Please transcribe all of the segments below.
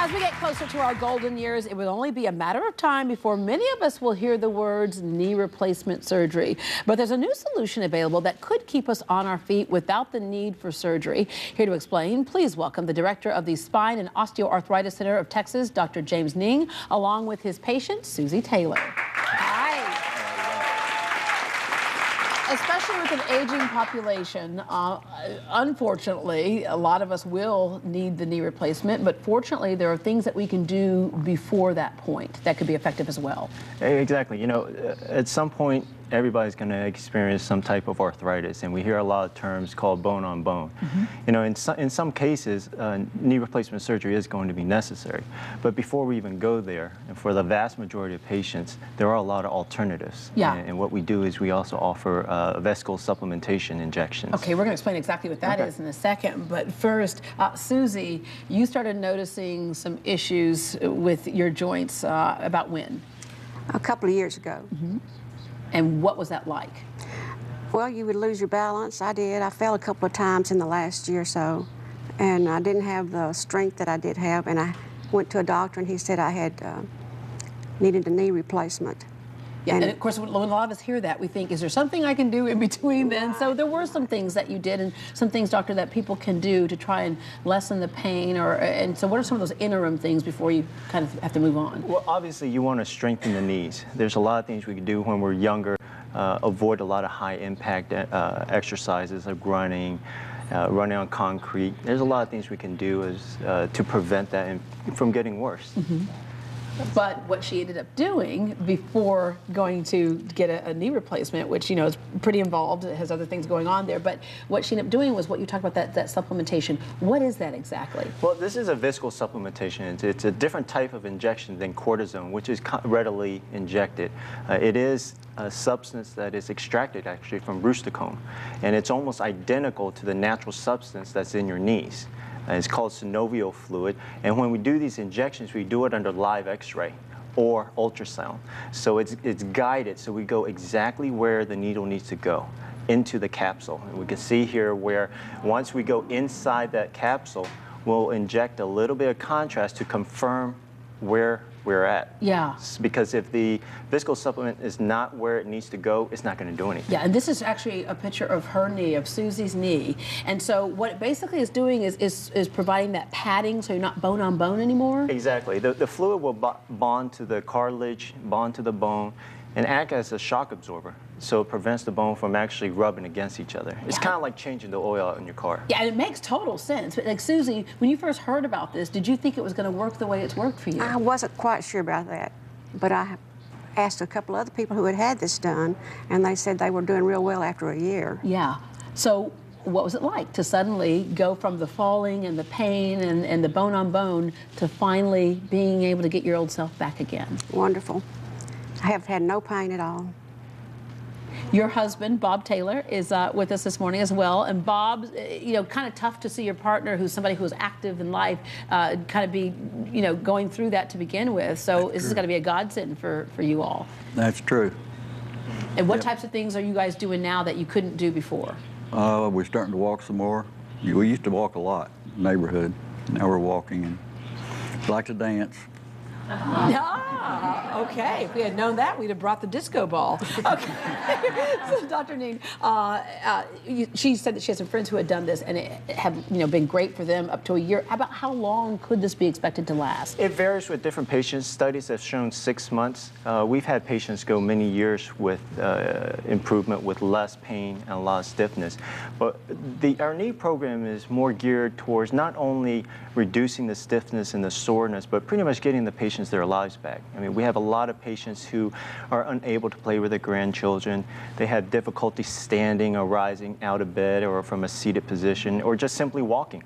As we get closer to our golden years, it will only be a matter of time before many of us will hear the words knee replacement surgery. But there's a new solution available that could keep us on our feet without the need for surgery. Here to explain, please welcome the director of the Spine and Osteoarthritis Center of Texas, Dr. James Ning, along with his patient, Susie Taylor. Especially with an aging population, unfortunately, a lot of us will need the knee replacement, but fortunately, there are things that we can do before that point that could be effective as well. Exactly. You know, at some point, everybody's going to experience some type of arthritis, and we hear a lot of terms called bone on bone. You know, in some cases, knee replacement surgery is going to be necessary. But before we even go there, and for the vast majority of patients, there are a lot of alternatives. Yeah. And what we do is we also offer vesicle supplementation injections. Okay, we're going to explain exactly what that is in a second. But first, Susie, you started noticing some issues with your joints about when? A couple of years ago. And what was that like? Well, you would lose your balance. I did. I fell a couple of times in the last year or so, and I didn't have the strength that I did have, and I went to a doctor, and he said I had needed a knee replacement. Yeah, and of course, when a lot of us hear that, we think, is there something I can do in between then? So there were some things that you did, and some things, doctor, that people can do to try and lessen the pain, and so what are some of those interim things before you kind of have to move on? Well, obviously, you want to strengthen the knees. There's a lot of things we can do when we're younger, avoid a lot of high-impact exercises like running, running on concrete. There's a lot of things we can do to prevent that from getting worse. But what she ended up doing before going to get a knee replacement, which, you know, is pretty involved, it has other things going on there, but what she ended up doing was what you talked about, that supplementation. What is that exactly? Well, this is a vesicle supplementation. It's a different type of injection than cortisone, which is readily injected. It is a substance that is extracted actually from rooster comb, and it's almost identical to the natural substance that's in your knees. It's called synovial fluid, and when we do these injections, we do it under live x-ray or ultrasound. So it's guided, so we go exactly where the needle needs to go, into the capsule. And we can see here where once we go inside that capsule, we'll inject a little bit of contrast to confirm where we're at. Yeah. Because if the vesicle supplement is not where it needs to go, it's not going to do anything. Yeah, and this is actually a picture of her knee, of Susie's knee. And so what it basically is doing is providing that padding so you're not bone on bone anymore? Exactly. The fluid will bond to the cartilage, bond to the bone, and act as a shock absorber. So it prevents the bone from actually rubbing against each other. It's kind of like changing the oil in your car. Yeah, and it makes total sense. But like, Susie, when you first heard about this, did you think it was going to work the way it's worked for you? I wasn't quite sure about that, but I asked a couple other people who had had this done, and they said they were doing real well after a year. Yeah. So what was it like to suddenly go from the falling and the pain and the bone on bone to finally being able to get your old self back again? Wonderful. I have had no pain at all. Your husband, Bob Taylor, is with us this morning as well. And Bob, you know, kind of tough to see your partner, who's somebody who's active in life, kind of be, you know, going through that to begin with. So this is going to be a godsend for you all. That's true. And what types of things are you guys doing now that you couldn't do before? We're starting to walk some more. We used to walk a lot in the neighborhood. Now we're walking and like to dance. Ah, okay. If we had known that, we'd have brought the disco ball. Okay. So, Dr. Ning, she said that she has some friends who had done this, and it had, you know, been great for them up to a year. About how long could this be expected to last? It varies with different patients. Studies have shown 6 months. We've had patients go many years with improvement with less pain and a lot of stiffness. But our knee program is more geared towards not only reducing the stiffness and the soreness, but pretty much getting the patients their lives back. I mean, we have a lot of patients who are unable to play with their grandchildren. They have difficulty standing or rising out of bed or from a seated position or just simply walking.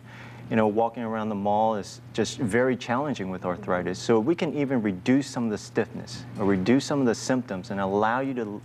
You know, walking around the mall is just very challenging with arthritis. So we can even reduce some of the stiffness or reduce some of the symptoms and allow you to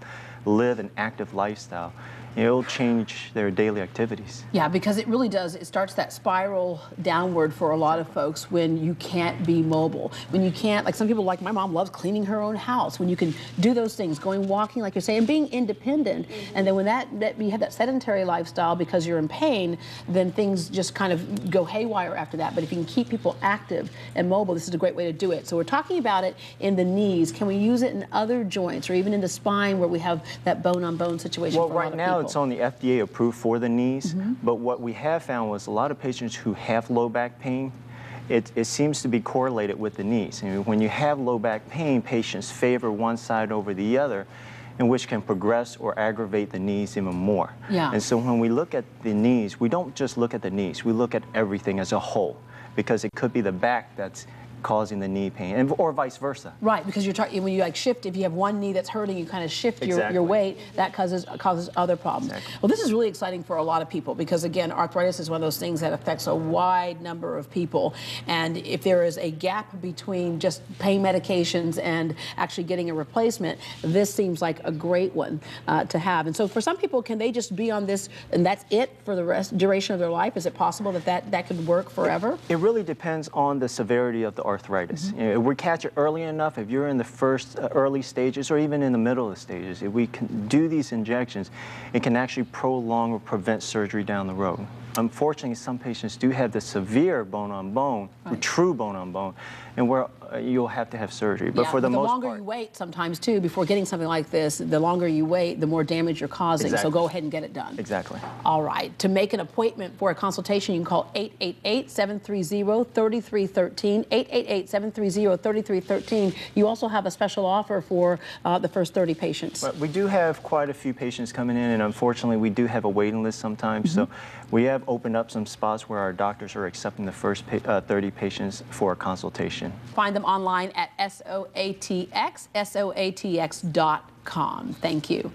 live an active lifestyle. it'll change their daily activities. Yeah, because it really does. It starts that spiral downward for a lot of folks when you can't be mobile. When you can't, like some people, like my mom, loves cleaning her own house. When you can do those things, going walking, like you're saying, being independent. And then when that you have that sedentary lifestyle because you're in pain, then things just kind of go haywire after that. But if you can keep people active and mobile, this is a great way to do it. So we're talking about it in the knees. Can we use it in other joints or even in the spine where we have that bone-on-bone situation Well, for a lot right of now people? it's only FDA approved for the knees, but what we have found was a lot of patients who have low back pain, it seems to be correlated with the knees. And when you have low back pain, patients favor one side over the other, and which can progress or aggravate the knees even more. Yeah. And so when we look at the knees, we don't just look at the knees, we look at everything as a whole, because it could be the back that's causing the knee pain, or vice versa. Right, because you're when you like shift, if you have one knee that's hurting, you kind of shift Exactly. your weight, that causes other problems. Exactly. Well, this is really exciting for a lot of people because, again, arthritis is one of those things that affects a wide number of people. And if there is a gap between just pain medications and actually getting a replacement, this seems like a great one to have. And so for some people, can they just be on this and that's it for the duration of their life? Is it possible that could work forever? It really depends on the severity of the arthritis. You know, if we catch it early enough, if you're in the first early stages or even in the middle of the stages, if we can do these injections, it can actually prolong or prevent surgery down the road. Unfortunately, some patients do have the severe bone-on-bone, Right. true bone-on-bone, and where you'll have to have surgery. But Yeah, for the most longer part, you wait sometimes too before getting something like this, the longer you wait, the more damage you're causing. So Exactly. go ahead and get it done. Exactly. All right. To make an appointment for a consultation, you can call 888-730-3313, 888-730-3313. You also have a special offer for the first 30 patients. But we do have quite a few patients coming in, and unfortunately, we do have a waiting list sometimes. So we have opened up some spots where our doctors are accepting the first 30 patients for a consultation. Find them online at SOATX, SOATX.com. Thank you.